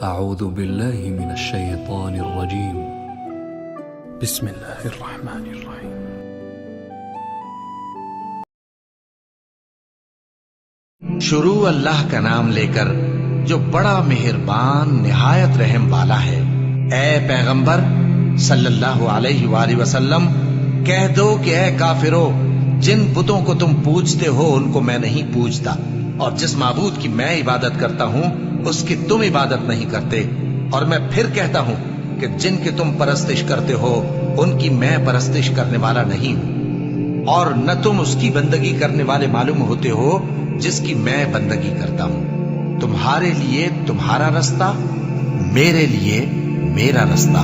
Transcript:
اعوذ باللہ من الشیطان الرجیم بسم اللہ الرحمن الرحیم شروع اللہ کا نام لے کر جو بڑا مہربان نہایت رحم والا ہے۔ اے پیغمبر صلی اللہ علیہ وآلہ وسلم کہہ دو کہ اے کافرو، جن بتوں کو تم پوجتے ہو ان کو میں نہیں پوجتا، اور جس معبود کی میں عبادت کرتا ہوں اس کی تم عبادت نہیں کرتے، اور میں پھر کہتا ہوں کہ جن کی تم پرستش کرتے ہو ان کی میں پرستش کرنے والا نہیں ہوں، اور نہ تم اس کی بندگی کرنے والے معلوم ہوتے ہو جس کی میں بندگی کرتا ہوں۔ تمہارے لیے تمہارا رستہ، میرے لیے میرا رستہ۔